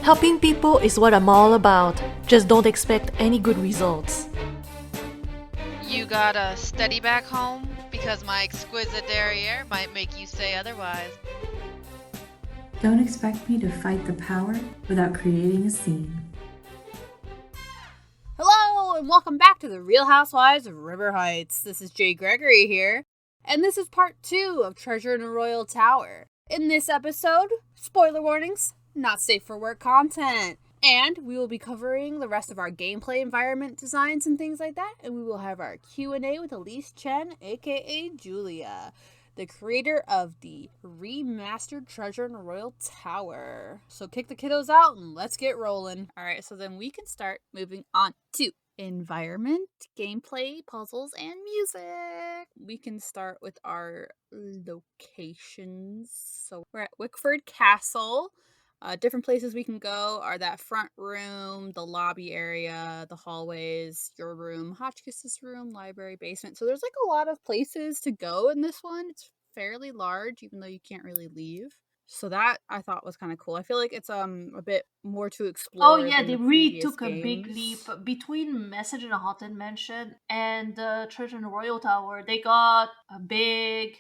Helping people is what I'm all about. Just don't expect any good results. You got a steady back home? Because my exquisite derriere might make you say otherwise. Don't expect me to fight the power without creating a scene. Hello, and welcome back to the Real Housewives of River Heights. This is Jay Gregory here, and this is part 2 of Treasure in a Royal Tower. In this episode, spoiler warnings, not safe for work content. And we will be covering the rest of our gameplay environment designs and things like that, and we will have our Q&A with Elisa Chen, aka Julia, the creator of the remastered Treasure in a Royal Tower. So kick the kiddos out and let's get rolling. Alright, so then we can start moving on to environment, gameplay, puzzles, and music. We can start with our locations. So we're at Wickford Castle. Different places we can go are that front room, the lobby area, the hallways, your room, Hotchkiss's room, library, basement. So there's like a lot of places to go in this one. It's fairly large, even though you can't really leave. So that I thought was kind of cool. I feel like it's a bit more to explore. Oh yeah, than they the really previous took a big games. leap between Message in a Haunted Mansion and the Treasure in the Royal Tower. They got a big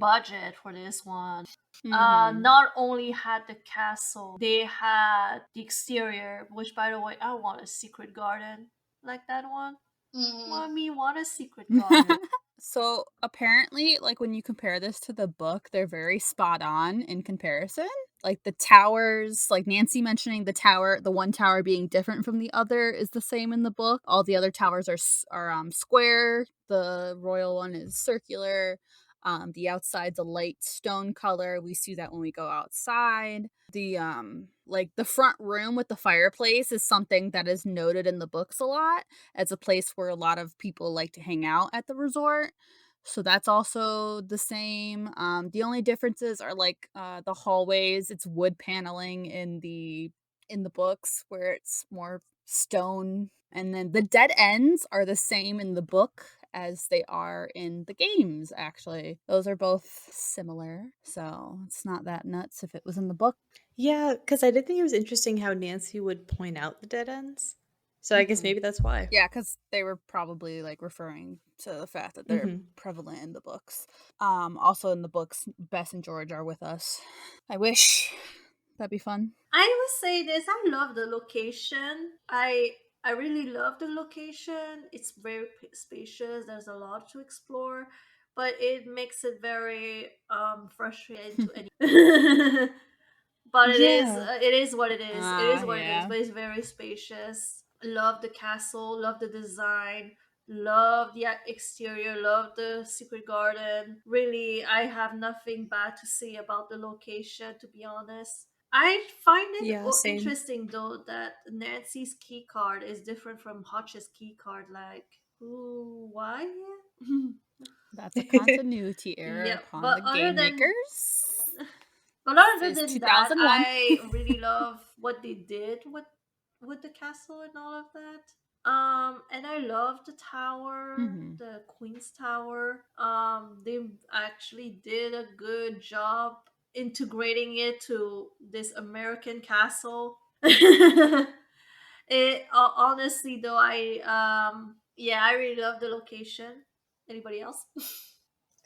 budget for this one. Not only had the castle, they had the exterior, which by the way, I want a secret garden like that one. Mommy, want a secret garden. So apparently, like when you compare this to the book, they're very spot on in comparison. Like the towers, like Nancy mentioning the one tower being different from the other is the same in the book. All the other towers are square. The royal one is circular. The outside's a light stone color. We see that when we go outside. The like the front room with the fireplace is something that is noted in the books a lot as a place where a lot of people like to hang out at the resort. So that's also the same. The only differences are like the hallways. It's wood paneling in the books where it's more stone. And then the dead ends are the same in the book as they are in the games, actually. Those are both similar, so it's not that nuts if it was in the book. Yeah, because I did think it was interesting how Nancy would point out the dead ends. So I guess maybe that's why. Yeah, because they were probably like referring to the fact that they're prevalent in the books. Also in the books, Bess and George are with us. I wish. That'd be fun. I will say this, I love the location. I really love the location. It's very spacious. There's a lot to explore, but it makes it very frustrating to any. But it is what it is. It is what it is. But it's very spacious. Love the castle. Love the design. Love the exterior. Love the secret garden. Really, I have nothing bad to say about the location. To be honest. I find it same. interesting though that Nancy's key card is different from Hotch's key card. Like, who? Why? That's a continuity error upon the game makers. But other This is than that, 2001. I really love what they did with the castle and all of that. And I love the tower, the Queen's Tower. They actually did a good job integrating it to this American castle. Honestly though, I really love the location. Anybody else?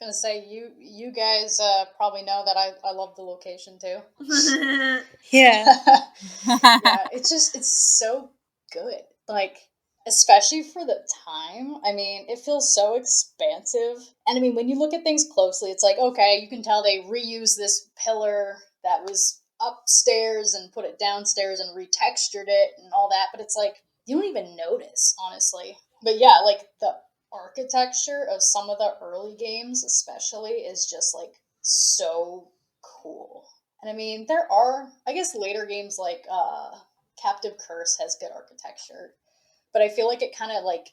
Gonna say you guys probably know that I love the location too. Yeah. Yeah, it's so good. Like, especially for the time. I mean, it feels so expansive. And I mean, when you look at things closely, it's like, okay, you can tell they reused this pillar that was upstairs and put it downstairs and retextured it and all that, but it's like you don't even notice, honestly. But yeah, like the architecture of some of the early games especially is just like so cool. And I mean, there are, I guess, later games like Captive Curse has good architecture, but I feel like it kind of like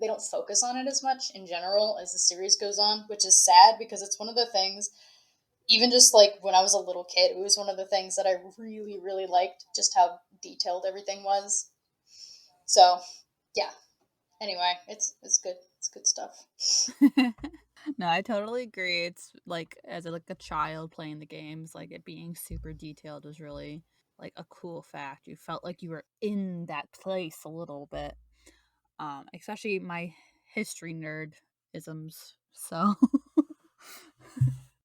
they don't focus on it as much in general as the series goes on, which is sad because it's one of the things, even just like when I was a little kid, it was one of the things that I really, really liked, just how detailed everything was. So, yeah. Anyway, it's good. It's good stuff. No, I totally agree. It's like as a child playing the games, like it being super detailed was really like a cool fact. You felt like you were in that place a little bit. Especially my history nerd isms. So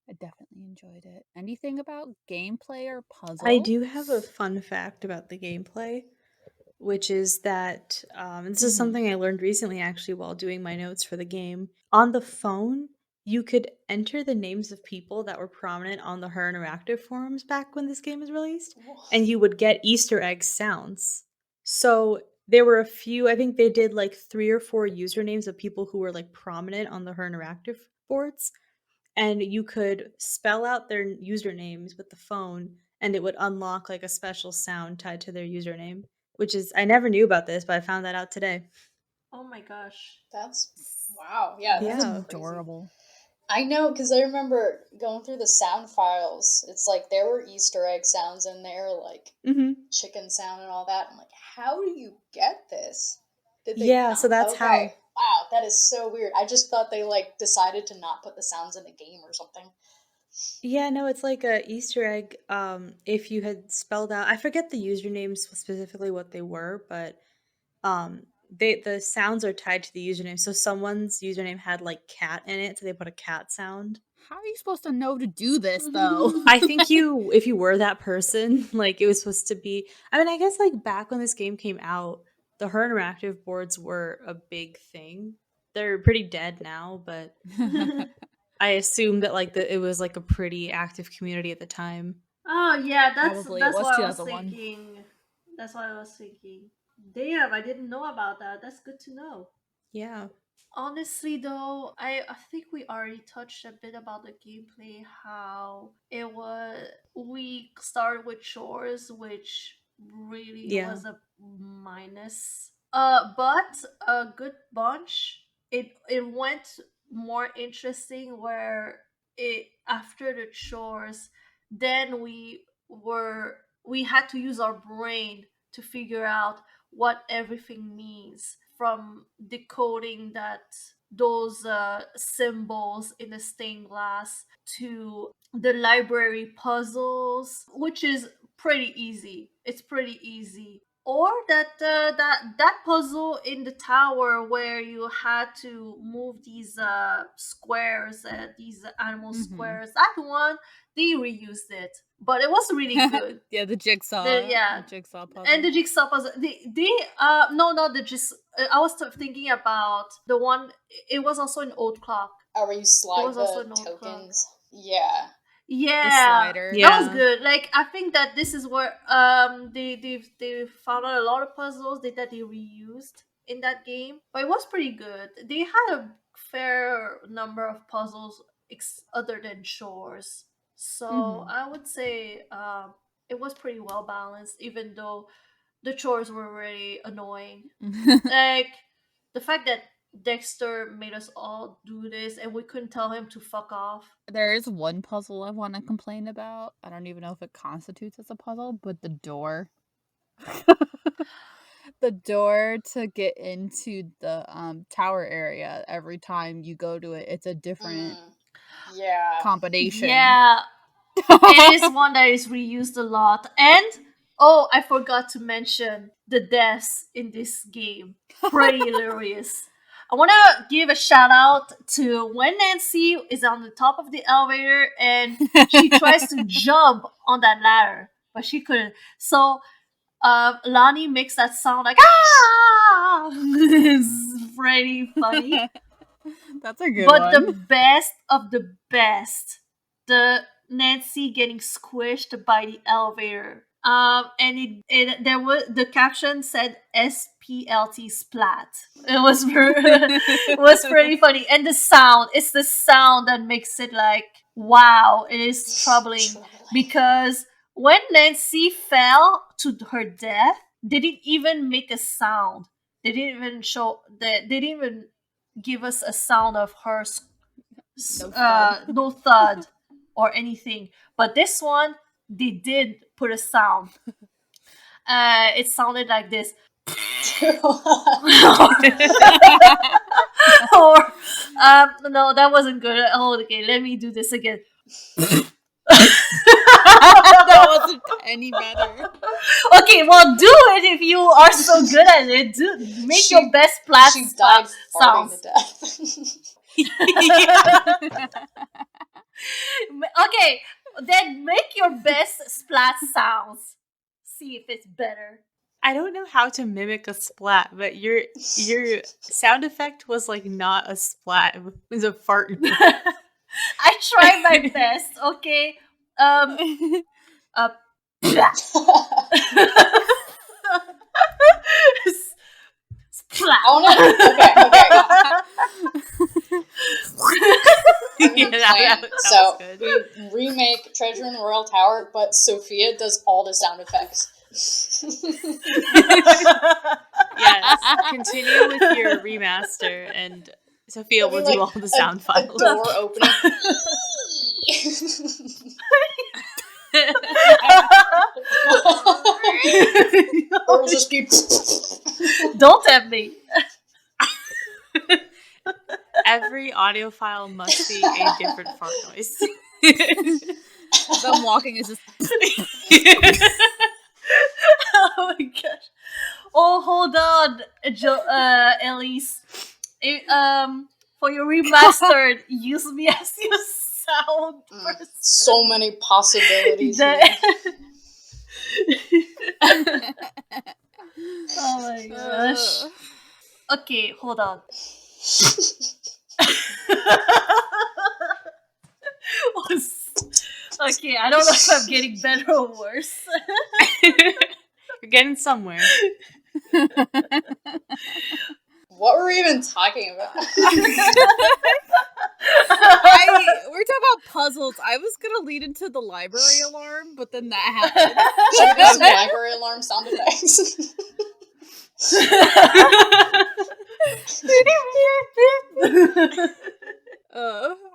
I definitely enjoyed it. Anything about gameplay or puzzles? I do have a fun fact about the gameplay, which is that this is something I learned recently actually while doing my notes for the game. On the phone, you could enter the names of people that were prominent on the Her Interactive forums back when this game was released, and you would get Easter egg sounds. So there were a few, I think they did like 3 or 4 usernames of people who were like prominent on the Her Interactive boards, and you could spell out their usernames with the phone and it would unlock like a special sound tied to their username, which is I never knew about this, but I found that out today. Oh my gosh. That's wow. Yeah, that's Yeah. crazy. Adorable. I know because I remember going through the sound files. It's like there were Easter egg sounds in there, like chicken sound and all that. I'm like, how do you get this? Did they? Yeah, so that's how. Okay. Wow, that is so weird. I just thought they like decided to not put the sounds in the game or something. Yeah, no, it's like a Easter egg. If you had spelled out, I forget the usernames specifically what they were, but the sounds are tied to the username. So someone's username had like cat in it, so they put a cat sound. How are you supposed to know to do this though? I think if you were that person, like it was supposed to be. I mean, I guess like back when this game came out, the Her Interactive boards were a big thing. They're pretty dead now, but I assume that like it was like a pretty active community at the time. Oh yeah, Probably. It that's was what I was 2001. thinking. That's what I was thinking. Damn, I didn't know about that. That's good to know. Yeah. Honestly though, I think we already touched a bit about the gameplay, how it was we started with chores, which really Yeah. was a minus. But a good bunch. It went more interesting where it after the chores, then we had to use our brain to figure out what everything means, from decoding those symbols in the stained glass to the library puzzles, which is pretty easy. It's pretty easy. Or that puzzle in the tower where you had to move these squares, these animal squares. That one, they reused it, but it was really good. Yeah, the jigsaw. The jigsaw puzzle. And the jigsaw puzzle. They no, not the jigsaw. I was thinking about the one. It was also an old clock. Oh, where you slide was also the an old tokens? Yeah. Yeah, slider. that was good. Like I think that this is where they found out a lot of puzzles that they reused in that game, but it was pretty good. They had a fair number of puzzles other than chores, so I would say it was pretty well balanced, even though the chores were really annoying. Like the fact that Dexter made us all do this and we couldn't tell him to fuck off. There is one puzzle I want to complain about. I don't even know if it constitutes as a puzzle, but the door. The door to get into the tower area, every time you go to it, it's a different combination. Yeah. It is one that is reused a lot. And oh, I forgot to mention the deaths in this game. Pretty hilarious. I want to give a shout out to when Nancy is on the top of the elevator and she tries to jump on that ladder, but she couldn't. So Lonnie makes that sound like ah. It's pretty funny. That's a good but one. But the best of the best, the Nancy getting squished by the elevator. And there was the caption said SPLT splat. It was it was pretty funny, and the sound, it's the sound that makes it like wow, it is troubling because when Nancy fell to her death, they didn't even make a sound. They didn't even show that. They didn't even give us a sound of her no thud or anything. But this one, they did put a sound. It sounded like this. Or no, that wasn't good. Oh, okay, let me do this again. That wasn't any better. Okay, well, do it if you are so good at it. Make your best splat She died farting sounds. to death. Okay, then make your best splat sounds. See if it's better. I don't know how to mimic a splat, but your sound effect was like not a splat; it was a fart. I tried my best. Okay. Splat. So we remake Treasure in the Royal Tower, but Sophia does all the sound effects. Yes, continue with your remaster, and Sophia will do all the sound files. A door opening. Or it'll just be. Don't tempt me. Every audio file must be a different fart noise. Them walking is just. Oh my gosh. Oh, hold on, Elise. For your remastered, use me as your sound person. So many possibilities. Oh my gosh. Okay, hold on. Okay, I don't know if I'm getting better or worse. You're getting somewhere. What were we even talking about? We're talking about puzzles. I was gonna lead into the library alarm, but then that happened. Should we do some library alarm sound effects?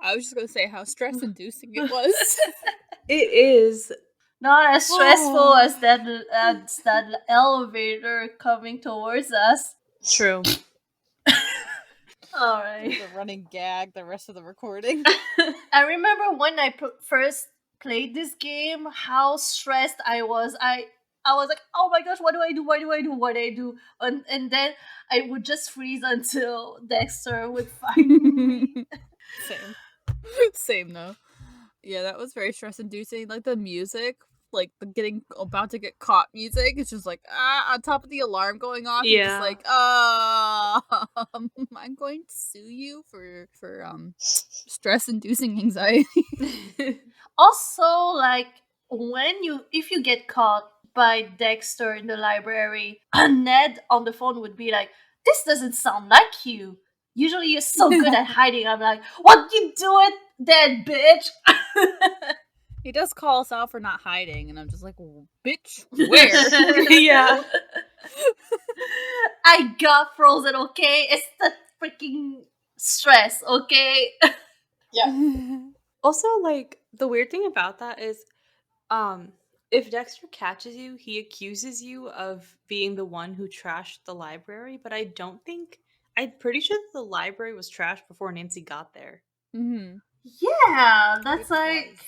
I was just gonna say how stress-inducing it was. It is not as stressful as that elevator coming towards us. True. All right. The running gag the rest of the recording. I remember when I first played this game, how stressed I was. I was like, oh my gosh, what do I do? What do I do? What do I do? And then I would just freeze until Dexter would find me. Same though. Yeah, that was very stress inducing. Like the music, like the getting about to get caught music, it's just like on top of the alarm going off. Yeah. You're just like, I'm going to sue you for stress inducing anxiety. Also, like if you get caught by Dexter in the library, Ned on the phone would be like, "This doesn't sound like you. Usually you're so good at hiding." I'm like, "What you doing then, bitch?" He does call us out for not hiding, and I'm just like, bitch, where? Yeah. I got frozen, okay? It's the freaking stress, okay? Yeah. Also, like, the weird thing about that is, if Dexter catches you, he accuses you of being the one who trashed the library, but I'm pretty sure the library was trashed before Nancy got there. Mm-hmm. Yeah, that's like,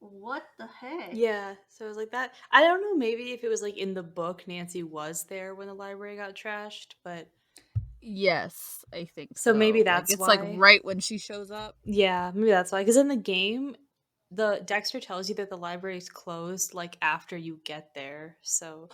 what the heck? Yeah, so it was like that. I don't know, maybe if it was like in the book, Nancy was there when the library got trashed, but yes, I think so. Maybe that's it's why. like right when she shows up. Yeah, maybe that's why. Because in the game, the Dexter tells you that the library is closed like after you get there. So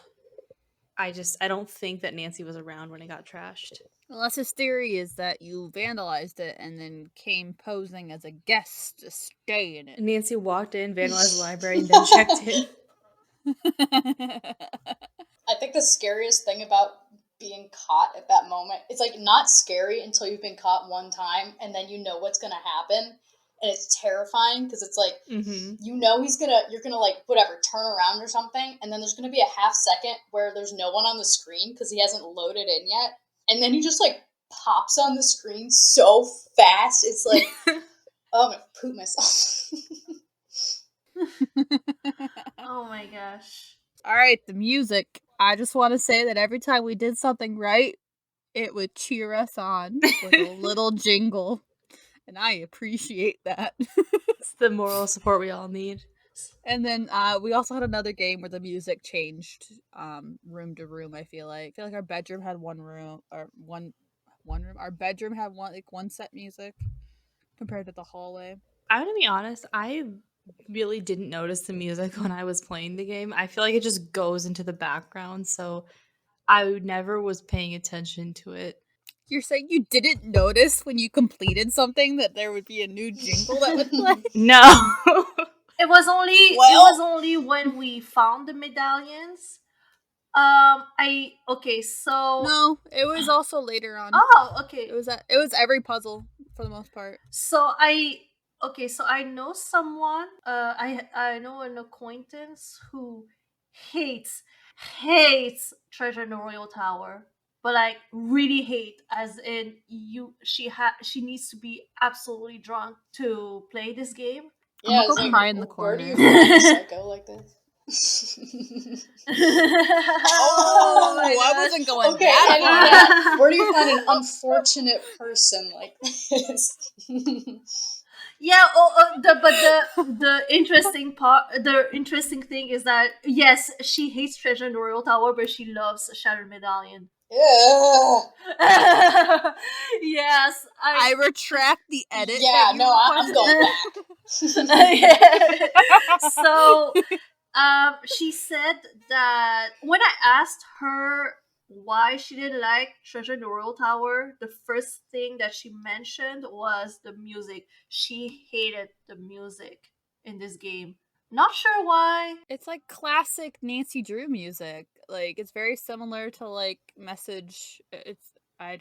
I don't think that Nancy was around when it got trashed. Unless his theory is that you vandalized it and then came posing as a guest to stay in it. Nancy walked in, vandalized the library, and then checked in. I think the scariest thing about being caught at that moment, it's like not scary until you've been caught one time and then you know what's going to happen. And it's terrifying because it's like, you know you're gonna like, whatever, turn around or something. And then there's going to be a half second where there's no one on the screen because he hasn't loaded in yet. And then he just like pops on the screen so fast. It's like, oh, I'm going to poop myself. Oh my gosh. All right, the music. I just want to say that every time we did something right, it would cheer us on with a little jingle. And I appreciate that. It's the moral support we all need. And then we also had another game where the music changed room to room. I feel like our bedroom had one room or one room. Our bedroom had one set music compared to the hallway. I'm gonna be honest, I really didn't notice the music when I was playing the game. I feel like it just goes into the background, so I never was paying attention to it. You're saying you didn't notice when you completed something that there would be a new jingle that would play? No. It was only when we found the medallions. So No, it was also later on. Oh, okay. It was every puzzle for the most part. So I know someone. I know an acquaintance who hates Treasure in the Royal Tower, but like really hate, as in she needs to be absolutely drunk to play this game. Yeah, I'm gonna go cry in the where do corner. you find a psycho like this? I wasn't going Okay, that and far. yeah, where do you find an unfortunate person like this? Yeah. The interesting thing is that yes, she hates Treasure in the Royal Tower, but she loves Shattered Medallion. Yeah. Yes, I retract the edit. Yeah, that you no, I'm requested. going back. So, she said that when I asked her why she didn't like Treasure in the Royal Tower, the first thing that she mentioned was the music. She hated the music in this game. Not sure why. It's like classic Nancy Drew music. Like it's very similar to like Message. Okay. I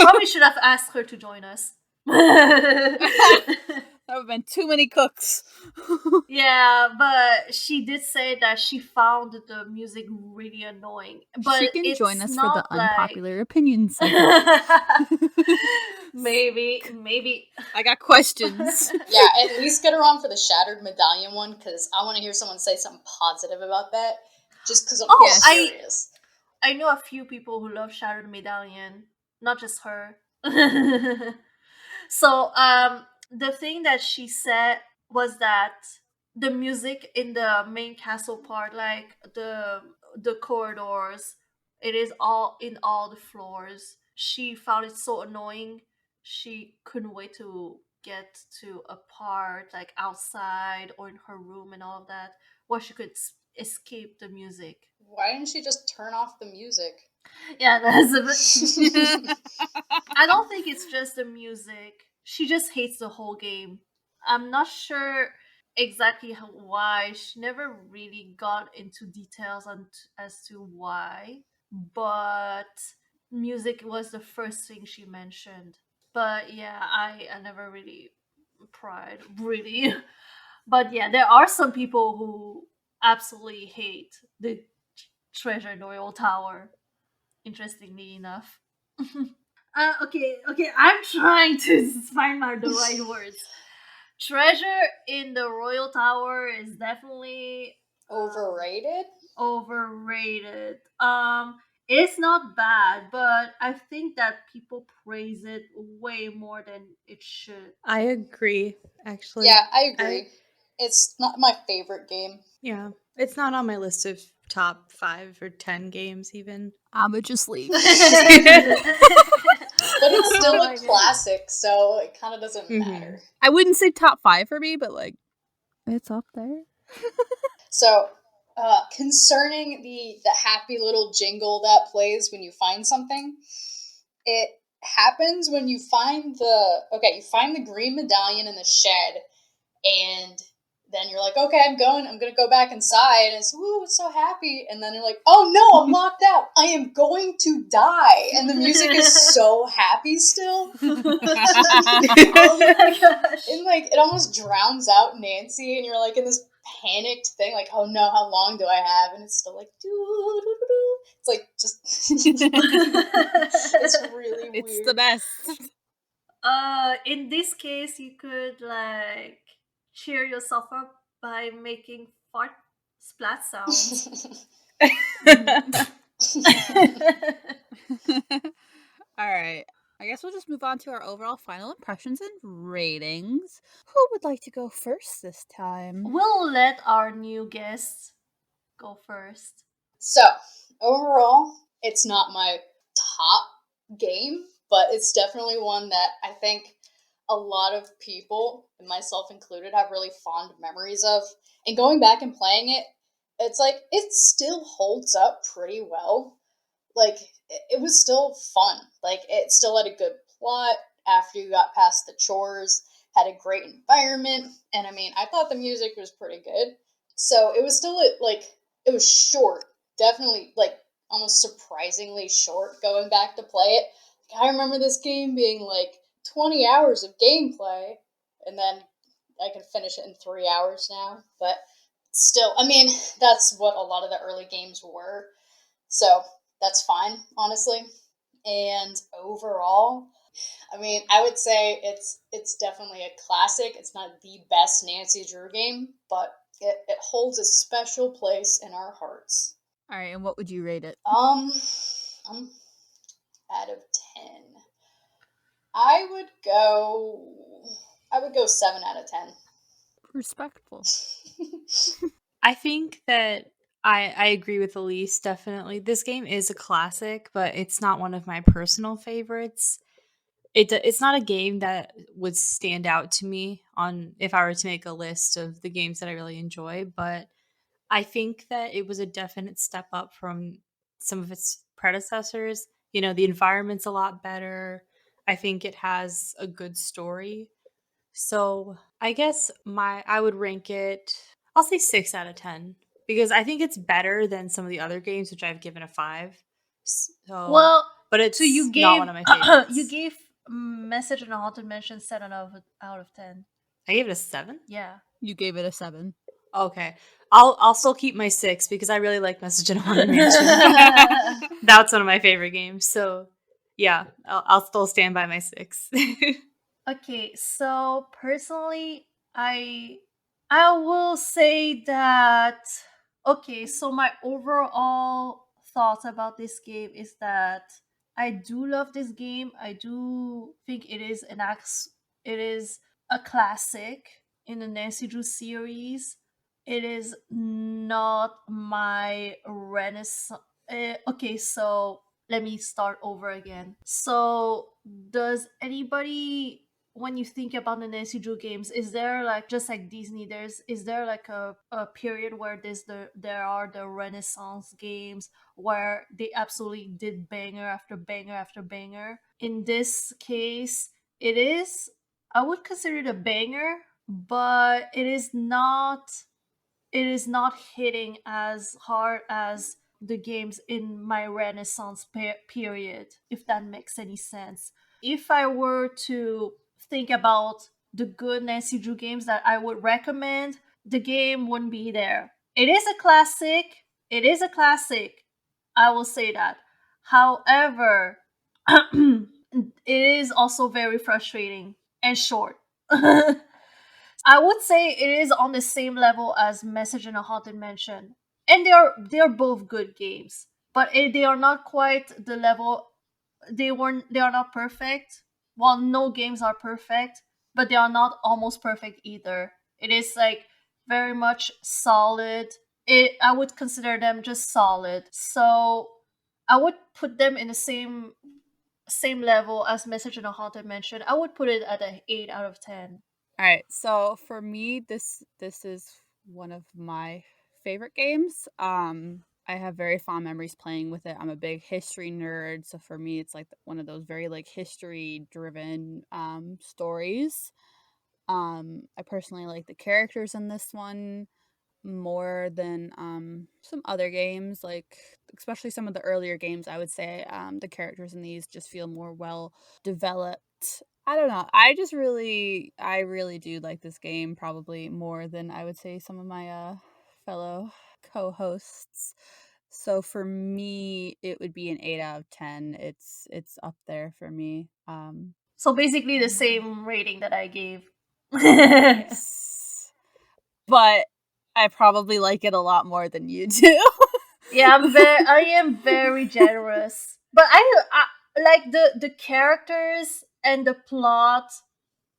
probably should have asked her to join us. That would have been too many cooks. Yeah, but she did say that she found the music really annoying. But she can it's join us for not the like... unpopular opinion segment. Maybe. I got questions. Yeah, at least get her on for the Shattered Medallion one, because I want to hear someone say something positive about that. Just because I'm curious. I know a few people who love Shattered Medallion, not just her. So, the thing that she said was that the music in the main castle part, like the corridors, it is all in all the floors. She found it so annoying. She couldn't wait to get to a part like outside or in her room and all of that, where she could escape the music. Why didn't she just turn off the music? Yeah, that's a bit... I don't think it's just the music. She just hates the whole game. I'm not sure exactly why. She never really got into details as to why, but music was the first thing she mentioned. But yeah, I never really pried, really. But yeah, there are some people who absolutely hate the Treasure in the Royal Tower, interestingly enough. Okay, I'm trying to find the right words. Treasure in the Royal Tower is definitely Overrated? Overrated. It's not bad, but I think that people praise it way more than it should. I agree, actually. Yeah, I agree. It's not my favorite game. Yeah. It's not on my list of top 5 or 10 games even. I'ma just leave. But it's still Oh a my God. classic, so it kind of doesn't matter. I wouldn't say top 5 for me, but like it's up there. So, concerning the happy little jingle that plays when you find something, it happens when you find the green medallion in the shed, and then you're like, okay, I'm gonna go back inside, and it's, woo, it's so happy, and then you're like, oh no, I'm locked out, I am going to die, and the music is so happy still. Oh my gosh. And like, it almost drowns out Nancy, and you're like in this panicked thing, like, oh no, how long do I have? And it's still like, doo-doo-doo-doo. It's like, just, it's really weird. It's the best. In this case, you could like cheer yourself up by making fart splat sounds. All right. I guess we'll just move on to our overall final impressions and ratings. Who would like to go first this time? We'll let our new guests go first. So, overall, it's not my top game, but it's definitely one that I think a lot of people, and myself included, have really fond memories of. And going back and playing it, it's like it still holds up pretty well. Like, it was still fun. Like, it still had a good plot after you got past the chores, had a great environment, and I mean, I thought the music was pretty good. So it was still like it was short, definitely like almost surprisingly short going back to play it. I remember this game being like 20 hours of gameplay, and then I can finish it in 3 hours now. But still, I mean, that's what a lot of the early games were. So that's fine, honestly. And overall, I mean, I would say it's definitely a classic. It's not the best Nancy Drew game, but it holds a special place in our hearts. All right, and what would you rate it? Um, out of 10, I would go 7 out of 10. Respectful. I think that I agree with Elise, definitely. This game is a classic, but it's not one of my personal favorites. It's not a game that would stand out to me on if I were to make a list of the games that I really enjoy, but I think that it was a definite step up from some of its predecessors. You know, the environment's a lot better. I think it has a good story. So I guess I would rank it, I'll say 6 out of 10 because I think it's better than some of the other games, which I've given a 5. So, Well, but it's so you not gave one of my favorites. you gave Message in a Haunted Mansion 7 out of 10. I gave it a 7. Yeah. You gave it a 7. Okay, I'll still keep my 6 because I really like Message in a Haunted Mansion. That's one of my favorite games. So yeah, I'll still stand by my 6. Okay, so personally, I will say that okay, so my overall thoughts about this game is that I do love this game. I do think it is a classic in the Nancy Drew series. It is not my renaissance. Okay, so let me start over again. So, does anybody, when you think about the Nancy Drew games, is there like just like Disney? Is there like a period where there are the Renaissance games where they absolutely did banger after banger after banger? In this case, it is. I would consider it a banger, but it is not hitting as hard as the games in my Renaissance period, if that makes any sense. If I were to think about the good Nancy Drew games that I would recommend, the game wouldn't be there. It is a classic. It is a classic. I will say that. However, it is also very frustrating and short. I would say it is on the same level as Message in a Haunted Mansion, and they are both good games, but they are not quite the level. They are not perfect. Well, no games are perfect, but they are not almost perfect either. It is like very much solid. I would consider them just solid. So I would put them in the same level as Message in a Haunted Mansion. I would put it at an 8 out of 10. All right, so for me, this is one of my favorite games. I have very fond memories playing with it. I'm a big history nerd, so for me, it's like one of those very like history-driven stories. I personally like the characters in this one more than some other games, like especially some of the earlier games. I would say the characters in these just feel more well developed. I don't know. I really do like this game probably more than I would say some of my fellow co-hosts. So for me, it would be an 8 out of 10. It's up there for me. So basically the same rating that I gave. Yes. But I probably like it a lot more than you do. Yeah, I am very generous. But I like the characters and the plot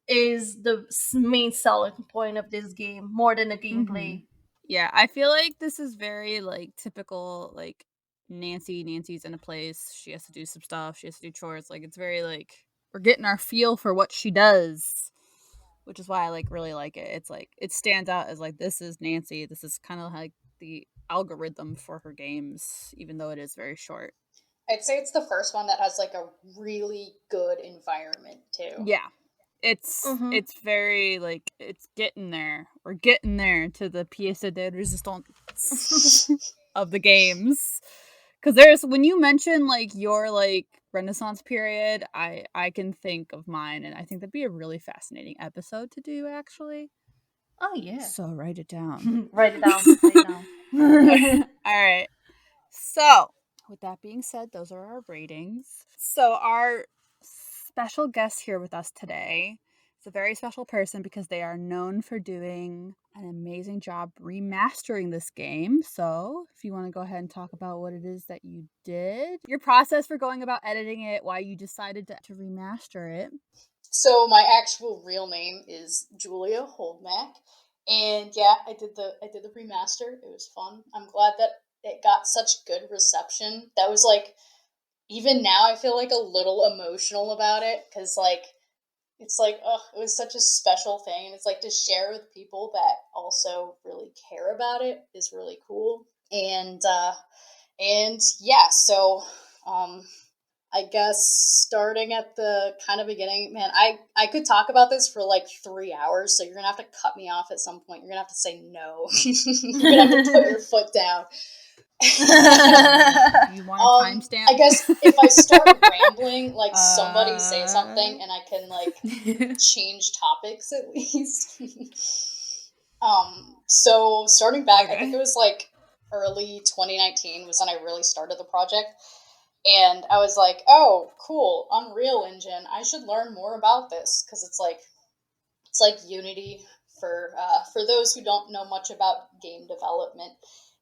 is the main selling point of this game more than the gameplay. Yeah, I feel like this is very like typical like Nancy's in a place, she has to do some stuff, she has to do chores, like it's very like we're getting our feel for what she does, which is why I like really like it. It's like it stands out as like this is Nancy, this is kind of like the algorithm for her games even though it is very short. I'd say it's the first one that has like a really good environment too. Yeah. It's very like it's getting there. We're getting there to the pièce de résistance of the games. Cuz there's when you mention like your like Renaissance period, I can think of mine and I think that'd be a really fascinating episode to do actually. Oh yeah. So write it down. Write it down right now. All right. So, with that being said, those are our ratings. So, our special guest here with us today is a very special person because they are known for doing an amazing job remastering this game. So, if you want to go ahead and talk about what it is that you did, your process for going about editing it, why you decided to remaster it. So my actual real name is Julia Holdnack, and yeah, I did the remaster. It was fun. I'm glad that it got such good reception. That was like, even now I feel like a little emotional about it because like it's like, oh, it was such a special thing, and it's like to share with people that also really care about it is really cool. And yeah, so I guess starting at the kind of beginning, man, I could talk about this for like 3 hours, so you're gonna have to cut me off at some point. You're gonna have to say no. You're gonna have to put your foot down. You want a timestamp? I guess if I start rambling, like somebody say something and I can like change topics at least. So starting back, I think it was like early 2019 was when I really started the project. And I was like, oh, cool, Unreal Engine. I should learn more about this because it's like Unity for those who don't know much about game development.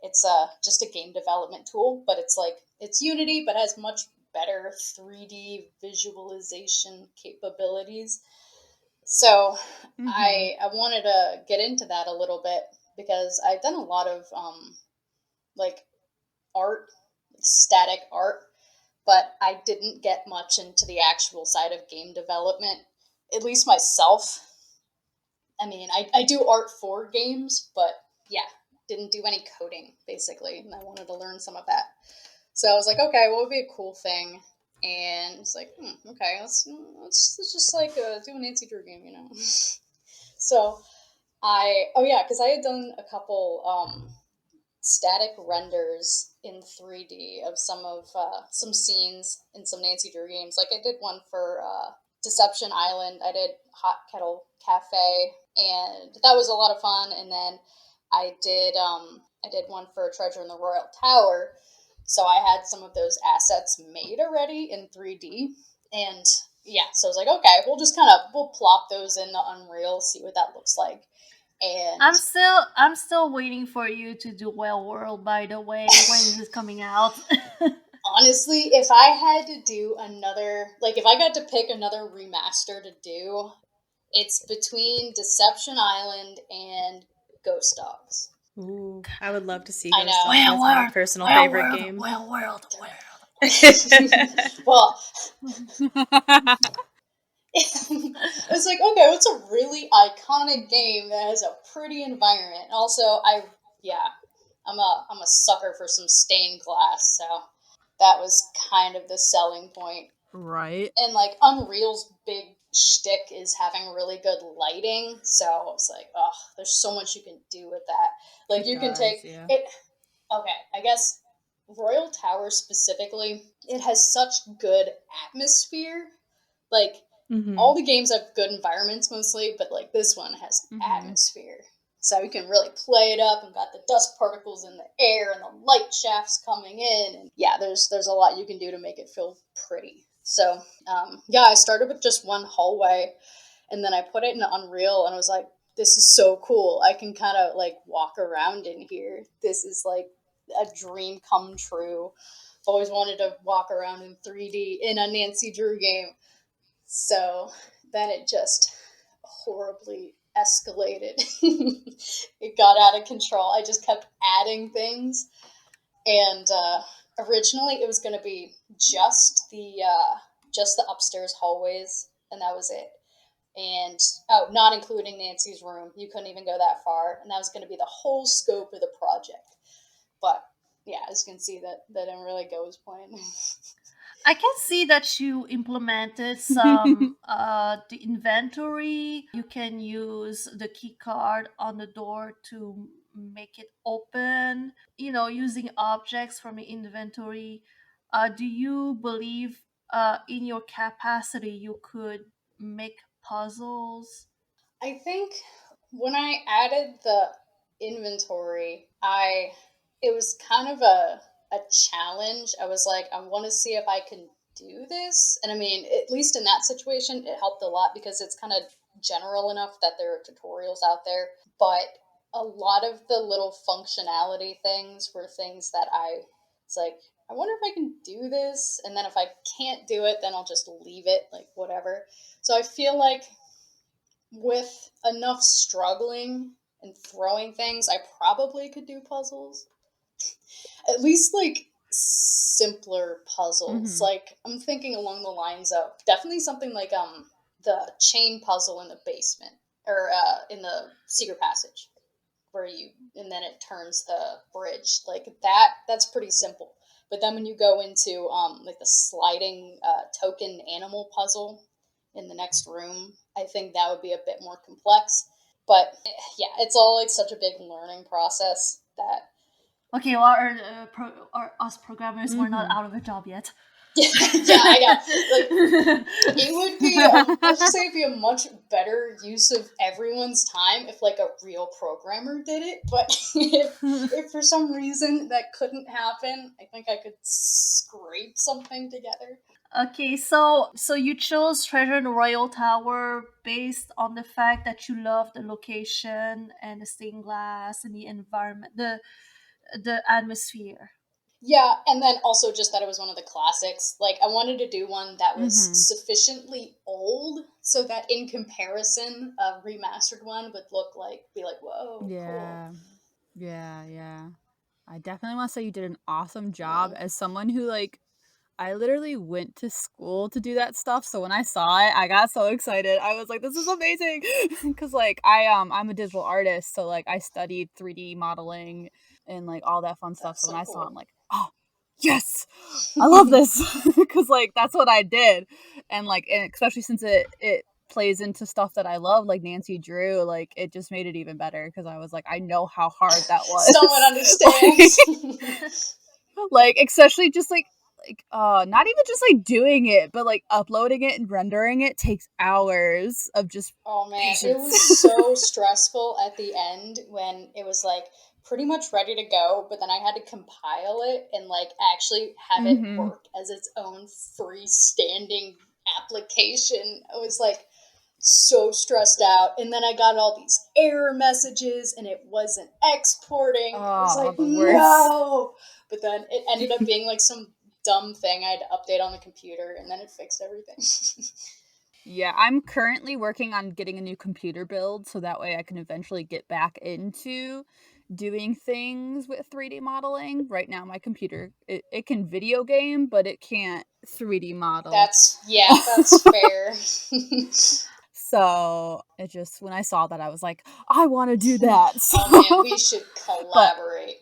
It's just a game development tool, but it's Unity, but has much better 3D visualization capabilities. So I wanted to get into that a little bit because I've done a lot of like art, static art, but I didn't get much into the actual side of game development, at least myself. I mean, I do art for games, but yeah, didn't do any coding, basically, and I wanted to learn some of that. So I was like, okay, what would be a cool thing? And it's like, okay, let's just like do a Nancy Drew game, you know? So because I had done a couple static renders in 3D of some scenes in some Nancy Drew games. Like I did one for Deception Island. I did Hot Kettle Cafe, and that was a lot of fun. And then I did one for Treasure in the Royal Tower. So I had some of those assets made already in 3D, and yeah, so I was like, okay, we'll plop those in the Unreal, see what that looks like. And I'm still waiting for you to do Well World, by the way. When is this coming out? honestly, if I had to do another, like if I got to pick another remaster to do, it's between Deception Island and Ghost Dogs. Ooh, I would love to see I Ghost know. Dogs. That's my personal favorite game. Well World. Well, I was like, okay, what's a really iconic game that has a pretty environment? Also, I'm a sucker for some stained glass, so that was kind of the selling point. Right. And like Unreal's big shtick is having really good lighting, so I was like, oh, there's so much you can do with that. Like you can take it. Okay, I guess Royal Tower specifically, it has such good atmosphere. Like all the games have good environments mostly, but like this one has atmosphere. So you can really play it up and got the dust particles in the air and the light shafts coming in. And yeah, there's a lot you can do to make it feel pretty. So I started with just one hallway, and then I put it in Unreal, and I was like, this is so cool. I can kind of like walk around in here. This is like a dream come true. I've always wanted to walk around in 3D in a Nancy Drew game. So then it just horribly escalated. It got out of control. I just kept adding things. And originally it was going to be just the upstairs hallways, and that was it. And not including Nancy's room. You couldn't even go that far, and that was going to be the whole scope of the project. But yeah, as you can see, that didn't really go as planned. I can see that you implemented some the inventory. You can use the key card on the door to make it open. Using objects from your inventory. Do you believe in your capacity you could make puzzles? I think when I added the inventory, it was kind of a challenge. I was like, I want to see if I can do this. And I mean, at least in that situation, it helped a lot because it's kind of general enough that there are tutorials out there. But a lot of the little functionality things were things that it's like, I wonder if I can do this. And then if I can't do it, then I'll just leave it, like whatever. So I feel like with enough struggling and throwing things, I probably could do puzzles. At least like simpler puzzles. Like I'm thinking along the lines of definitely something like the chain puzzle in the basement or in the secret passage where and then it turns the bridge. Like that's pretty simple. But then when you go into like the sliding token animal puzzle in the next room, I think that would be a bit more complex. But yeah, it's all like such a big learning process that. Okay, well, us programmers were not out of a job yet. Yeah, I know. Like, it would be, let's just say it'd be a much better use of everyone's time if like a real programmer did it. But if for some reason that couldn't happen, I think I could scrape something together. Okay, so you chose Treasure in the Royal Tower based on the fact that you love the location and the stained glass and the environment, the atmosphere. Yeah, and then also just that it was one of the classics. Like, I wanted to do one that was sufficiently old so that in comparison, a remastered one would be like, whoa, Yeah. cool. Yeah. I definitely want to say you did an awesome job as someone who, like, I literally went to school to do that stuff. So when I saw it, I got so excited. I was like, this is amazing. Cause like I'm a digital artist. So like I studied 3D modeling and like all that fun stuff. That's So so when I saw it, cool. I'm like, oh yes, I love this. Cause like that's what I did. And like, and especially since it plays into stuff that I love, like Nancy Drew, like it just made it even better. Cause I was like, I know how hard that was. Someone understands. Like especially just like not even just like doing it, but like uploading it and rendering it takes hours of just Oh man, patience. it was so stressful at the end when it was like pretty much ready to go, but then I had to compile it and like actually have it work as its own freestanding application. I was like so stressed out, and then I got all these error messages and it wasn't exporting. I was like, no. But then it ended up being like some dumb thing I had to update on the computer, and then it fixed everything. Yeah, I'm currently working on getting a new computer build so that way I can eventually get back into doing things with 3D modeling. Right now my computer, it can video game, but it can't 3D model. That's fair. So it just, when I saw that, I was like, I want to do that. Oh man, we should collaborate.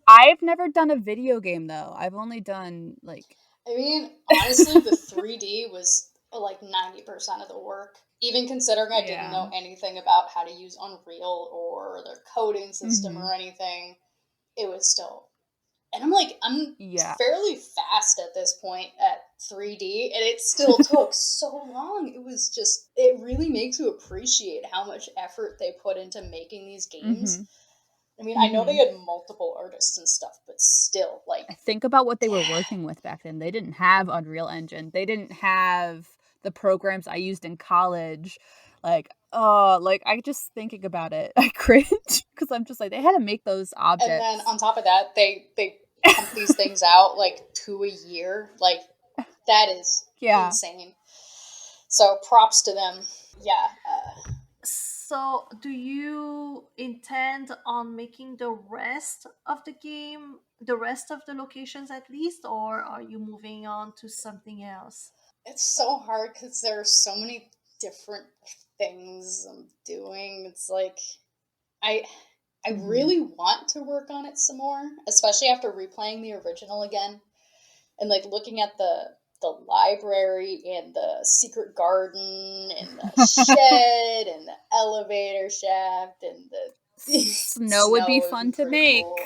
I've never done a video game though. I've only done like. I mean, honestly, the 3D was like 90% of the work. Even considering I didn't know anything about how to use Unreal or their coding system or anything, it was still. And I'm fairly fast at this point at 3D, and it still took so long. It really makes you appreciate how much effort they put into making these games. I mean, I know they had multiple artists and stuff, but still, like... Think about what they were working with back then. They didn't have Unreal Engine. They didn't have the programs I used in college. Like, Like I just thinking about it, I cringe because I'm just like they had to make those objects. And then on top of that, they pump these things out like 2 a year. Like that is insane. So props to them. Yeah. So, do you intend on making the rest of the game, the rest of the locations at least, or are you moving on to something else? It's so hard because there are so many different things I'm doing. It's like I I really want to work on it some more, especially after replaying the original again and like looking at the library and the secret garden and the shed and the elevator shaft and the Snow would be fun to pretty make. cool.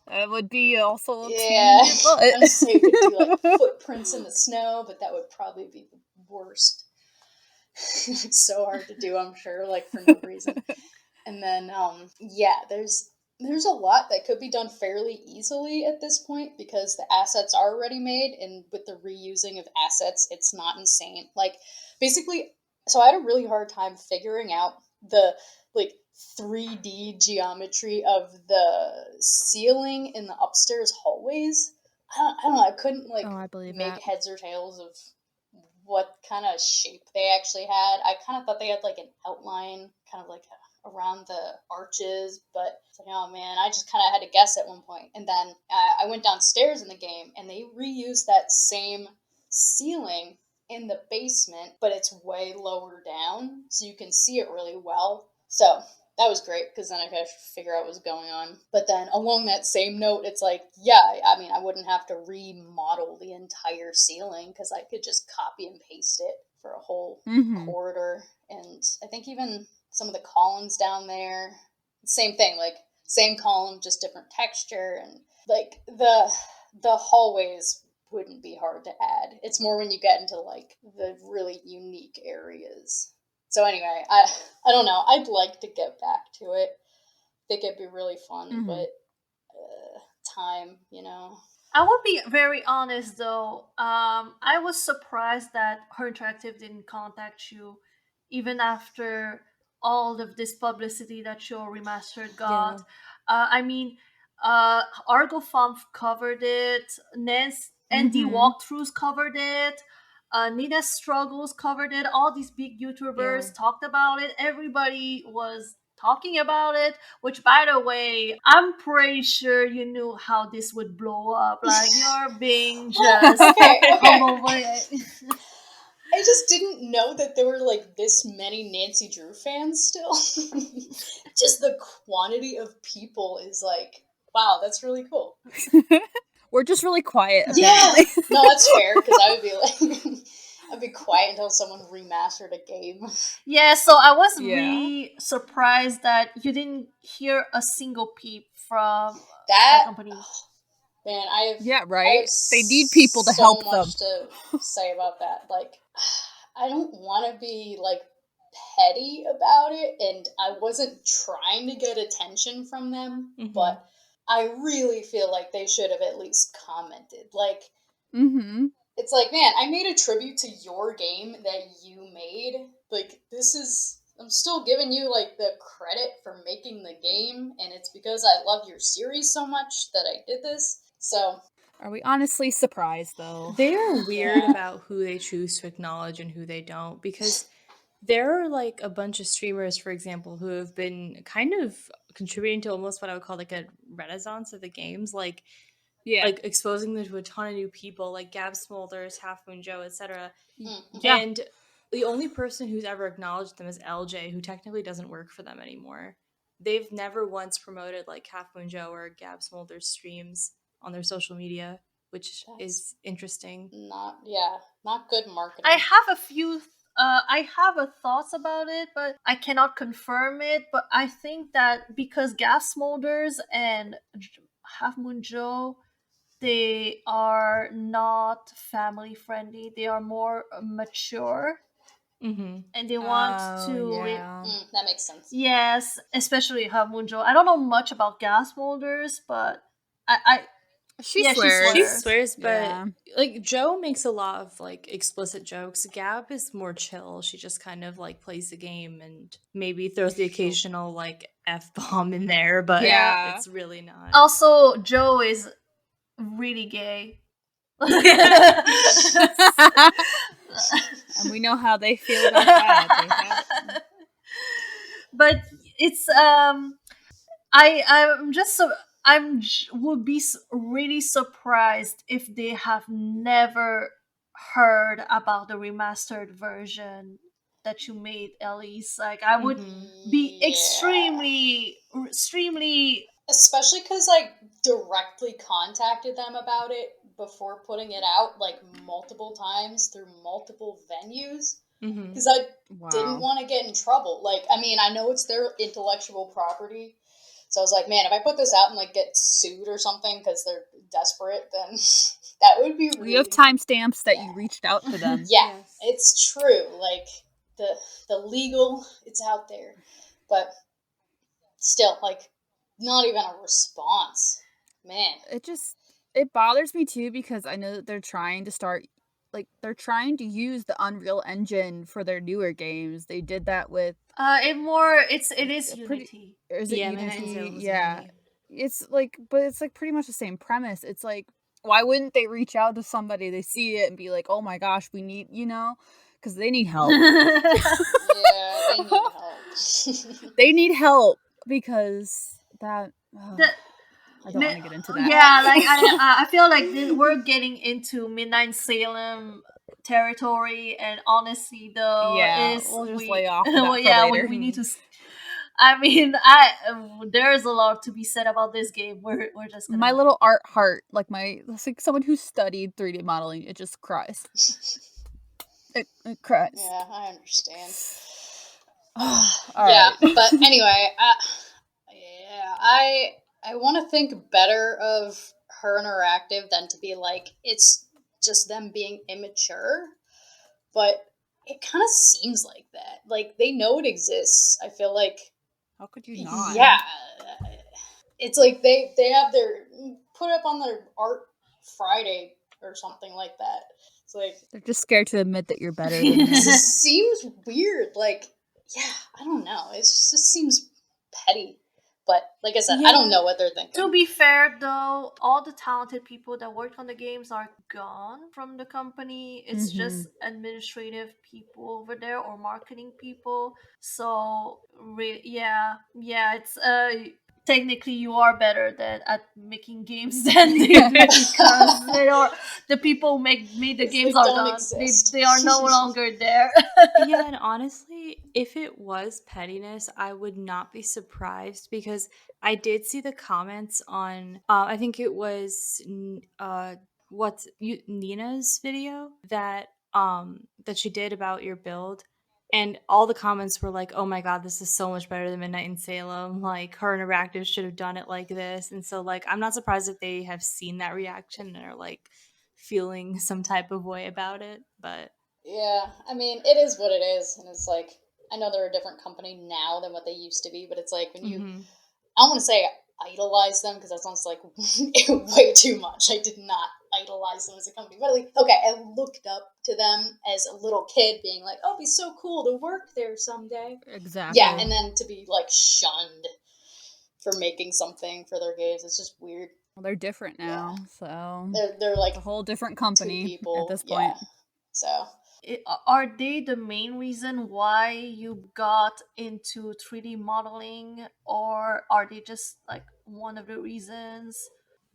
It would be also Yeah, pain in your butt. I'm just saying we could do like footprints in the snow, but that would probably be the worst. It's so hard to do, I'm sure, like for no reason. And then yeah, there's a lot that could be done fairly easily at this point because the assets are already made, and with the reusing of assets, it's not insane. Like basically, so I had a really hard time figuring out the like 3D geometry of the ceiling in the upstairs hallways. I don't know. I couldn't like I believe make that. heads or tails of what kind of shape they actually had. I kind of thought they had like an outline, kind of like around the arches, but it's like, oh man, I just kind of had to guess at one point. And then I went downstairs in the game, and they reused that same ceiling in the basement, but it's way lower down, so you can see it really well. So that was great because then I could figure out what was going on. But then along that same note, it's like, yeah, I mean, I wouldn't have to remodel the entire ceiling because I could just copy and paste it for a whole corridor. And I think even some of the columns down there, same thing, like same column, just different texture. And like the hallways wouldn't be hard to add. It's more when you get into like the really unique areas. So anyway, I don't know. I'd like to get back to it. I think it'd be really fun, but time, you know. I will be very honest though. I was surprised that Her Interactive didn't contact you even after all of this publicity that your remastered got. I mean, Argo Farm covered it, Nance ND walkthroughs covered it, Nina Struggles covered it, all these big YouTubers talked about it, everybody was talking about it, which by the way, I'm pretty sure you knew how this would blow up. Like you're being just okay. all over it. I just didn't know that there were like this many Nancy Drew fans still. Just the quantity of people is like, wow, that's really cool. We're just really quiet. Yeah, Apparently. no, that's fair because I would be like, I'd be quiet until someone remastered a game. Yeah, so I was really surprised that you didn't hear a single peep from that company. Man, I have They need people to help them. So much to say about that. Like, I don't want to be like petty about it, and I wasn't trying to get attention from them, but I really feel like they should have at least commented. Like, it's like, man, I made a tribute to your game that you made. Like, I'm still giving you like the credit for making the game, and it's because I love your series so much that I did this. So, are we honestly surprised though? They are weird about who they choose to acknowledge and who they don't, because there are like a bunch of streamers, for example, who have been kind of contributing to almost what I would call like a renaissance of the games, like like exposing them to a ton of new people, like Gab Smolders, Half Moon Joe, etc. And the only person who's ever acknowledged them is LJ, who technically doesn't work for them anymore. They've never once promoted like Half Moon Joe or Gab Smolders streams on their social media, which is interesting. Not good marketing. I have a thoughts about it, but I cannot confirm it. But I think that because Gas Smolders and Half Moon Joe, they are not family friendly. They are more mature. And they want to that makes sense. Yes, especially Half Moon Joe. I don't know much about Gas Molders, but She Yeah, she swears. She swears. swears, but Yeah. like Joe makes a lot of like explicit jokes. Gab is more chill. She just kind of like plays the game and maybe throws the occasional like F-bomb in there, but Yeah. it's really not. Also, Joe is really gay. And we know how they feel about that. But it's I'm just so would be really surprised if they have never heard about the remastered version that you made, Elise. Like I would be Yeah. extremely Especially because I directly contacted them about it before putting it out, like multiple times through multiple venues. Because I didn't want to get in trouble. Like, I mean, I know it's their intellectual property. So I was like, man, if I put this out and like get sued or something because they're desperate, then that would be really... You have timestamps that you reached out to them. Yeah, it's true. Like the legal, it's out there. But still, like, not even a response. Man. It bothers me too because I know that they're trying to use the Unreal Engine for their newer games. They did that with it is Unity. Is it Midnight Unity? Sales is Yeah. Unity. It's like, but it's like pretty much the same premise. It's like, why wouldn't they reach out to somebody, they see it and be like, oh my gosh, we need, because they need help. Yeah, they need help. They need help because that... I don't want to get into that. Yeah, like I feel like we're getting into Midnight Salem territory, and honestly, though, Yeah, we'll just lay off of that for later. we need to. I mean, there's a lot to be said about this game. We're just gonna... My little art heart, like someone who studied 3D modeling, it just cries. It cries. Yeah, I understand. Right. But anyway, I want to think better of Her Interactive than to be like, it's just them being immature. But it kind of seems like that. Like, they know it exists. I feel like... How could you not? Yeah. It's like they have their... put up on their Art Friday or something like that. It's like... They're just scared to admit that you're better than them. It just seems weird. Like, yeah, I don't know. It just seems petty. But like I said, I don't know what they're thinking. To be fair, though, all the talented people that worked on the games are gone from the company. It's just administrative people over there or marketing people. So, it's technically you are better at making games than they are, because the people who made the games are gone. They are no longer there. Yeah, and honestly, if it was pettiness, I would not be surprised because I did see the comments on I think it was Nina's video that she did about your build. And all the comments were like, oh my god, this is so much better than Midnight in Salem. Like, Her Interactive should have done it like this. And so, like, I'm not surprised if they have seen that reaction and are, like, feeling some type of way about it. But yeah, I mean, it is what it is. And it's like, I know they're a different company now than what they used to be. But it's like, when you... I don't want to say idolize them, because that sounds like way too much. I did not idolize them as a company. But like, okay, I looked up to them as a little kid, being like, oh, it'd be so cool to work there someday. Exactly. Yeah, and then to be like shunned for making something for their games, it's just weird. Well, they're different now, so they're like a whole different company people, at this point. Yeah. So are they the main reason why you got into 3D modeling, or are they just like one of the reasons?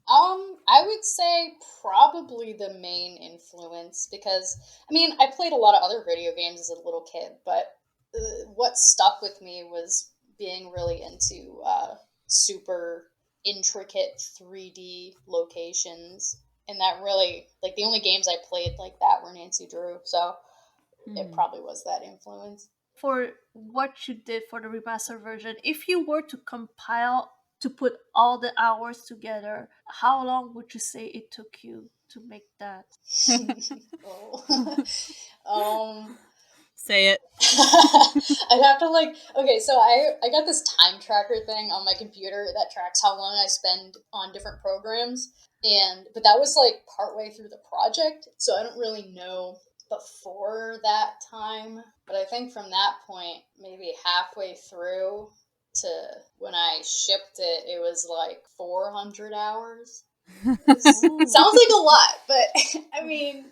I would say probably the main influence, because I mean, I played a lot of other video games as a little kid, but what stuck with me was being really into super intricate 3D locations. And that really, like, the only games I played like that were Nancy Drew, so it probably was that influence. For what you did for the remastered version, if you were to compile, to put all the hours together, how long would you say it took you to make that? Say it. I'd have to okay, so I got this time tracker thing on my computer that tracks how long I spend on different programs, but that was partway through the project, so I don't really know before that time. But I think from that point, maybe halfway through to when I shipped it, it was 400 hours. Sounds like a lot, but I mean,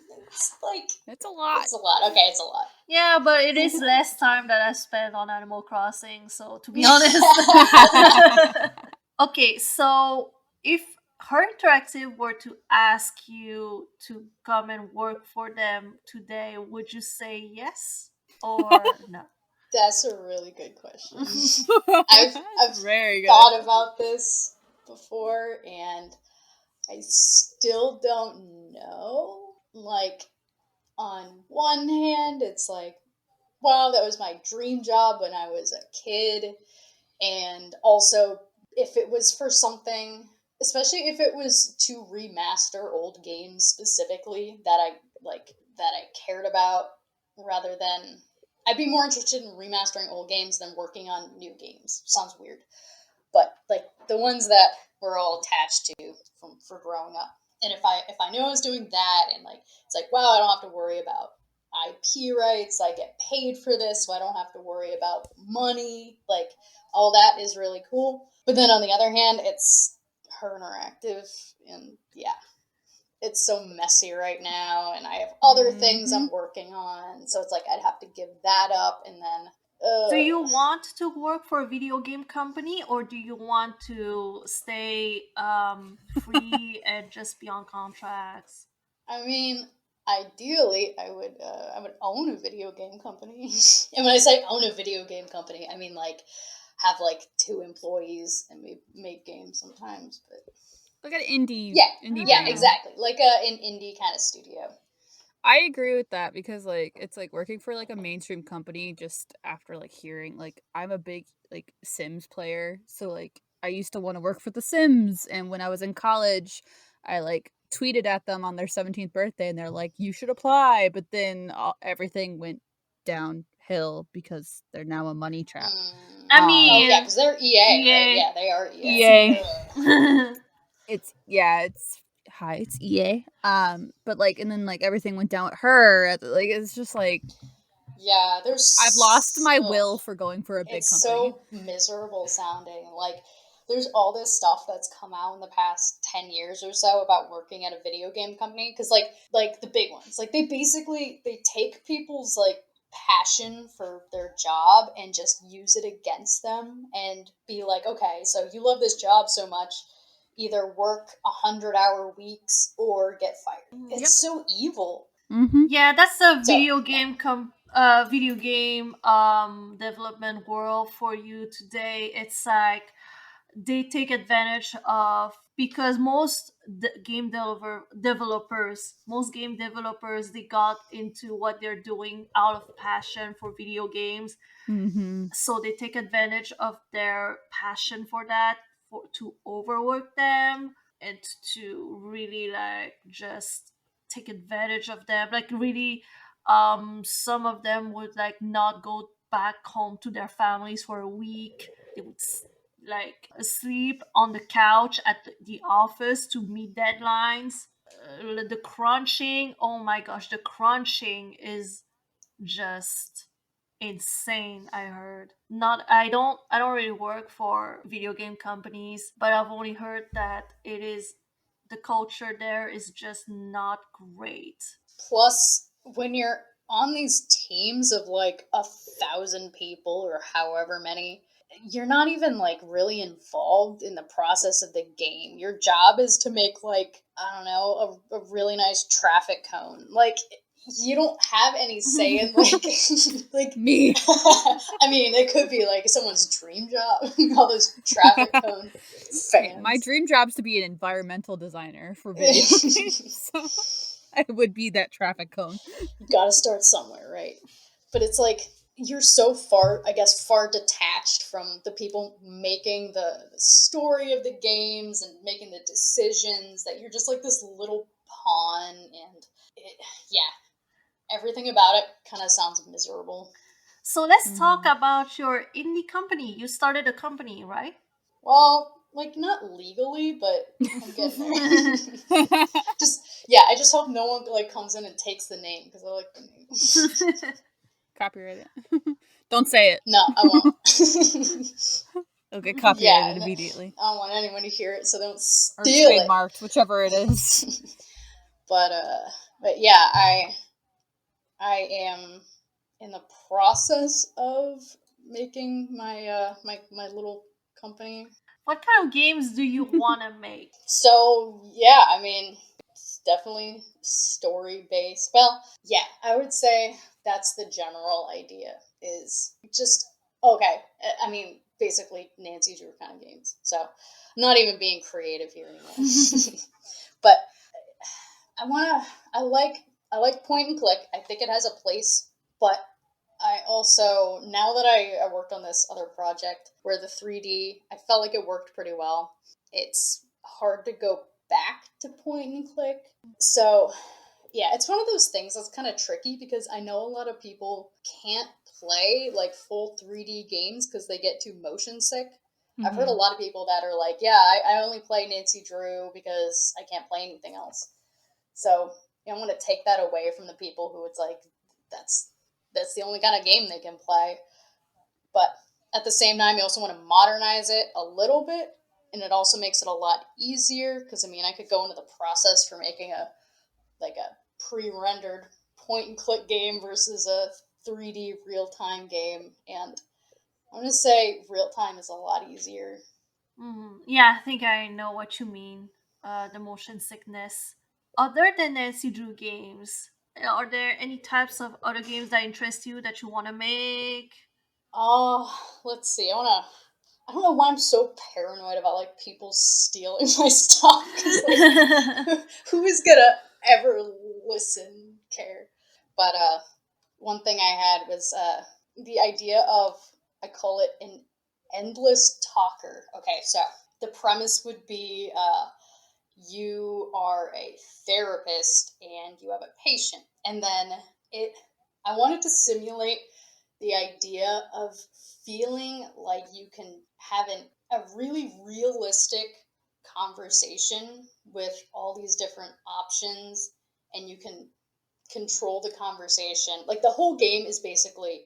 It's a lot. It's a lot. Okay, it's a lot. Yeah, but it is less time that I spend on Animal Crossing, so to be honest. Okay, so if Her Interactive were to ask you to come and work for them today, would you say yes or no? That's a really good question. I've very good. thought about this before, and I still don't know. On one hand, it's wow, that was my dream job when I was a kid. And also, if it was for something, especially if it was to remaster old games specifically that I cared about, rather than I'd be more interested in remastering old games than working on new games. Sounds weird, but the ones that we're all attached to for growing up. And if I knew I was doing that, and it's wow, I don't have to worry about IP rights. I get paid for this, so I don't have to worry about money. All that is really cool. But then on the other hand, it's Her Interactive, and yeah, it's so messy right now, and I have other things I'm working on, so it's I'd have to give that up, and then do you want to work for a video game company, or do you want to stay free and just be on contracts? I mean, ideally, I would own a video game company. And when I say own a video game company, I mean have 2 employees and we make games sometimes. But Like an indie. yeah, indie yeah, band. exactly, an indie kind of studio. I agree with that because it's working for a mainstream company just after hearing I'm a big Sims player, so I used to want to work for the Sims, and when I was in college I tweeted at them on their 17th birthday and they're like, you should apply, but then everything went downhill because they're now a money trap. I mean, yeah, because they're EA, right? Yeah, they are EA. It's EA. But and then everything went down with her. It's just yeah, I've lost my will for going for a big it's company. so miserable sounding. There's all this stuff that's come out in the past 10 years or so about working at a video game company, because the big ones, they take people's passion for their job and just use it against them and be okay, so you love this job so much, either work 100-hour weeks or get fired. It's so evil. Mm-hmm. Yeah, that's a video game development world for you today. It's they take advantage of, because most most game developers, they got into what they're doing out of passion for video games. So they take advantage of their passion for that, to overwork them and to really just take advantage of them, really. Some of them would not go back home to their families for a week. They would sleep on the couch at the office to meet deadlines. The crunching, oh my gosh, the crunching is just insane. I heard. Not I don't really work for video game companies, but I've only heard that the culture there is just not great. Plus, when you're on these teams of 1,000 people or however many, you're not even really involved in the process of the game. Your job is to make I don't know, a really nice traffic cone. You don't have any say in Me. I mean, it could be someone's dream job. All those traffic cone fans. My dream job's to be an environmental designer for video games. So I would be that traffic cone. You gotta start somewhere, right? But it's you're so far, I guess, far detached from the people making the story of the games and making the decisions, that you're just this little pawn, and yeah. everything about it kind of sounds miserable. So let's talk about your indie company. You started a company, right? Well, like, not legally, but I'm getting there. I just hope no one, like, comes in and takes the name, because I like the name. Copyright it. Don't say it. No, I won't. It'll get copyrighted Yeah, immediately. I don't want anyone to hear it, so don't Or steal it. trademarked, whichever it is. But yeah, I am in the process of making my my little company. What kind of games do you want to make? So yeah, I mean, it's definitely story based. Well, yeah, I would say that's the general idea. Is just okay. I mean, basically Nancy Drew kind of games. So I'm not even being creative here anymore. But I like point and click. I think it has a place, but I also, now that I worked on this other project where the 3D, I felt like it worked pretty well. It's hard to go back to point and click. So yeah, it's one of those things that's kind of tricky because I know a lot of people can't play like full 3D games because they get too motion sick. I've heard a lot of people that are like, yeah, I only play Nancy Drew because I can't play anything else. So I want to take that away from the people who it's like, that's the only kind of game they can play. But at the same time, you also want to modernize it a little bit, and it also makes it a lot easier because, I mean, I could go into the process for making a pre-rendered point-and-click game versus a 3D real-time game, and I'm going to say real-time is a lot easier. Yeah, I think I know what you mean. The motion sickness. Other than Nancy Drew games, are there any types of other games that interest you that you want to make? Let's see. I don't know why I'm so paranoid about like people stealing my stuff. 'Cause, like, who is gonna ever listen, care? But one thing I had was the idea of, I call it an endless talker. Okay, so the premise would be you are a therapist and you have a patient, and then I wanted to simulate the idea of feeling like you can have a really realistic conversation with all these different options, and you can control the conversation. Like, the whole game is basically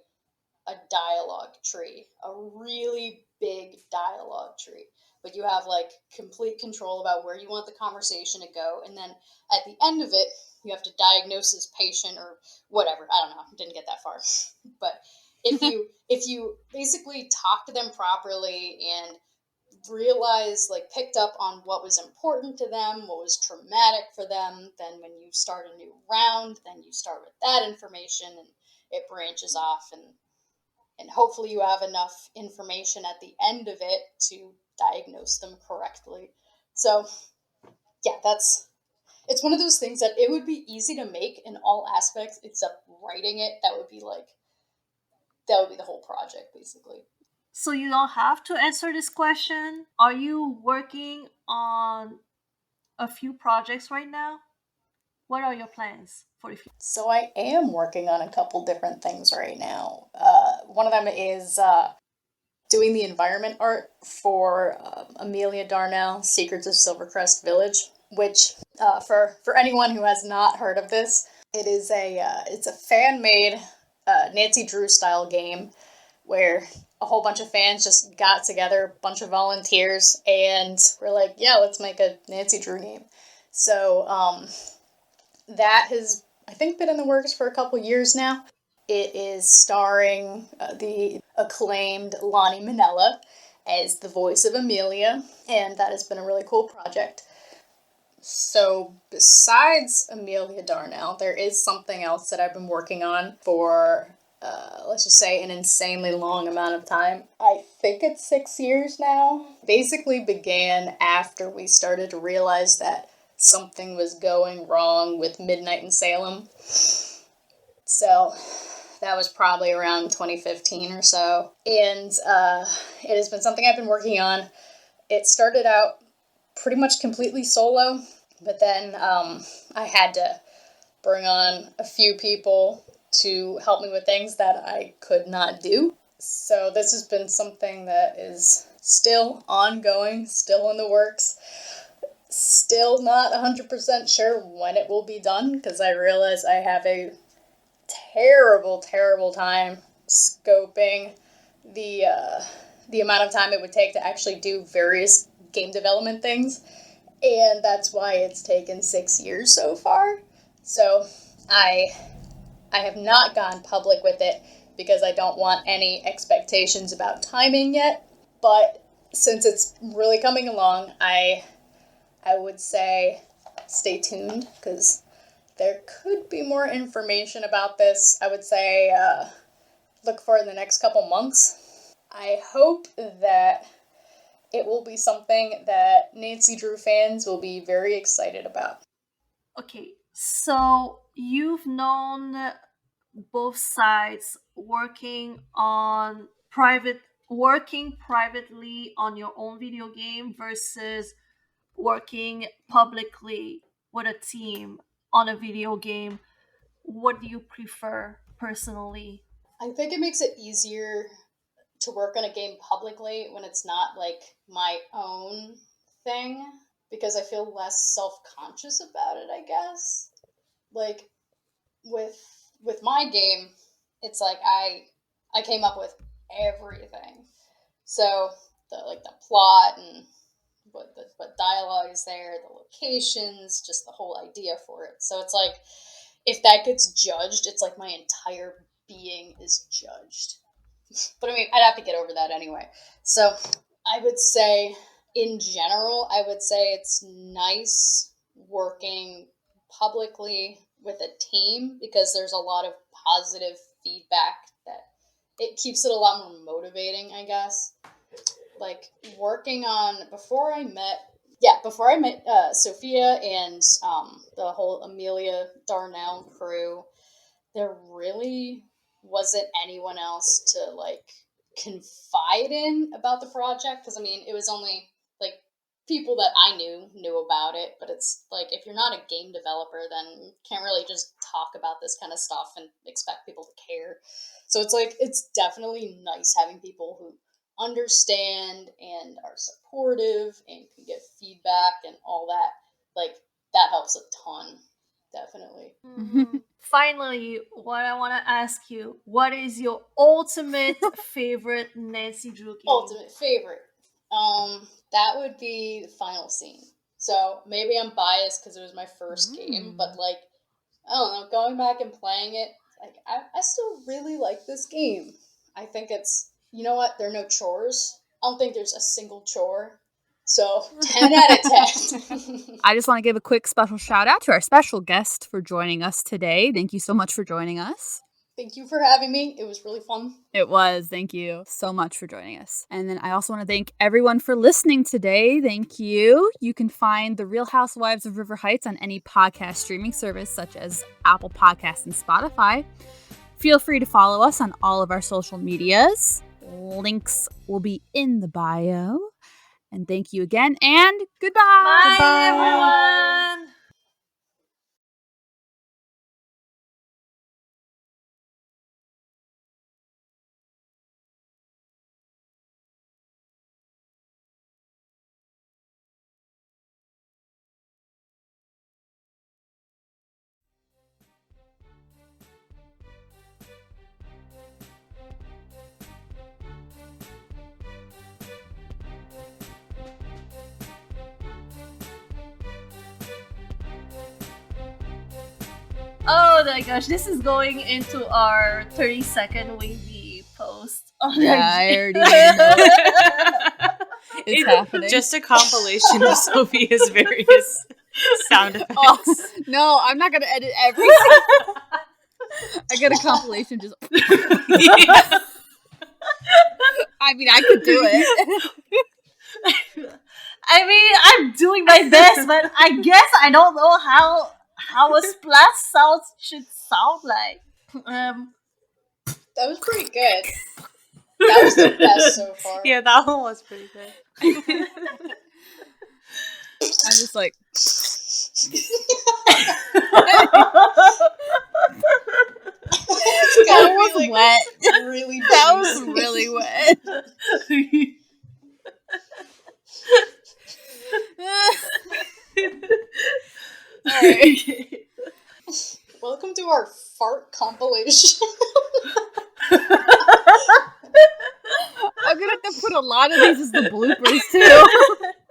a dialogue tree, a really big dialogue tree. But you have like complete control about where you want the conversation to go, and then at the end of it, you have to diagnose this patient or whatever. I don't know. Didn't get that far, but if you basically talk to them properly and realize, like, picked up on what was important to them, what was traumatic for them, then when you start a new round, then you start with that information and it branches off, and hopefully you have enough information at the end of it to diagnose them correctly. So yeah, it's one of those things that it would be easy to make in all aspects except writing it. That would be the whole project, basically. So you don't have to answer this question. Are you working on a few projects right now? What are your plans for the future? So I am working on a couple different things right now. One of them is doing the environment art for Amelia Darnell, Secrets of Silvercrest Village, which for anyone who has not heard of this, it's a fan-made Nancy Drew style game where a whole bunch of fans just got together, a bunch of volunteers, and we're like, yeah, let's make a Nancy Drew game. So that has, I think, been in the works for a couple years now. It is starring the acclaimed Lonnie Minella as the voice of Amelia, and that has been a really cool project. So besides Amelia Darnell, there is something else that I've been working on for, let's just say, an insanely long amount of time. I think it's 6 years now. Basically began after we started to realize that something was going wrong with Midnight in Salem. So that was probably around 2015 or so. And it has been something I've been working on. It started out pretty much completely solo, but then I had to bring on a few people to help me with things that I could not do. So this has been something that is still ongoing, still in the works. Still not 100% sure when it will be done, because I realize I have a terrible time scoping the amount of time it would take to actually do various game development things, and that's why it's taken 6 years so far. So I have not gone public with it because I don't want any expectations about timing yet, but since it's really coming along, I would say stay tuned, because there could be more information about this. I would say look for it in the next couple months. I hope that it will be something that Nancy Drew fans will be very excited about. Okay, so you've known both sides working privately on your own video game versus working publicly with a team on a video game. What do you prefer personally? I think it makes it easier to work on a game publicly when it's not like my own thing, because I feel less self-conscious about it, I guess. Like with my game, it's like I came up with everything. So the plot and what dialogue is there, the locations, just the whole idea for it. So it's like if that gets judged, it's like my entire being is judged. But I mean, I'd have to get over that anyway. So I would say, in general, I would say it's nice working publicly with a team, because there's a lot of positive feedback that it keeps it a lot more motivating, I guess. Like working on, before I met Sophia and the whole Amelia Darnell crew, there really wasn't anyone else to like confide in about the project, because I mean, it was only like people that I knew about it, but it's like if you're not a game developer, then you can't really just talk about this kind of stuff and expect people to care. So it's like, it's definitely nice having people who understand and are supportive and can give feedback and all that. Like that helps a ton, definitely. Finally, what I want to ask you, what is your ultimate favorite Nancy Drew game? Ultimate favorite. That would be the final scene. So maybe I'm biased because it was my first game, but like, I don't know, going back and playing it, like I still really like this game. I think it's, you know what, there are no chores. I don't think there's a single chore. So 10 out of 10. I just want to give a quick special shout out to our special guest for joining us today. Thank you so much for joining us. Thank you for having me. It was really fun. It was. Thank you so much for joining us. And then I also want to thank everyone for listening today. Thank you. You can find The Real Housewives of River Heights on any podcast streaming service such as Apple Podcasts and Spotify. Feel free to follow us on all of our social medias. Links will be in the bio. And thank you again, and goodbye. Bye, everyone. Oh my gosh, this is going into our 30-second wavy post. I already know. It's happening. Just a compilation of Sophia's various sound effects. Oh, no, I'm not going to edit everything. I get a compilation just... Yeah. I mean, I could do it. I mean, I'm doing my best, but I guess I don't know how a splash sound should sound like. That was pretty good. That was the best so far. Yeah, that one was pretty good. I'm just like... That was wet. Really That was juicy. really wet. Alright. Welcome to our fart compilation. I'm gonna have to put a lot of these as the bloopers too.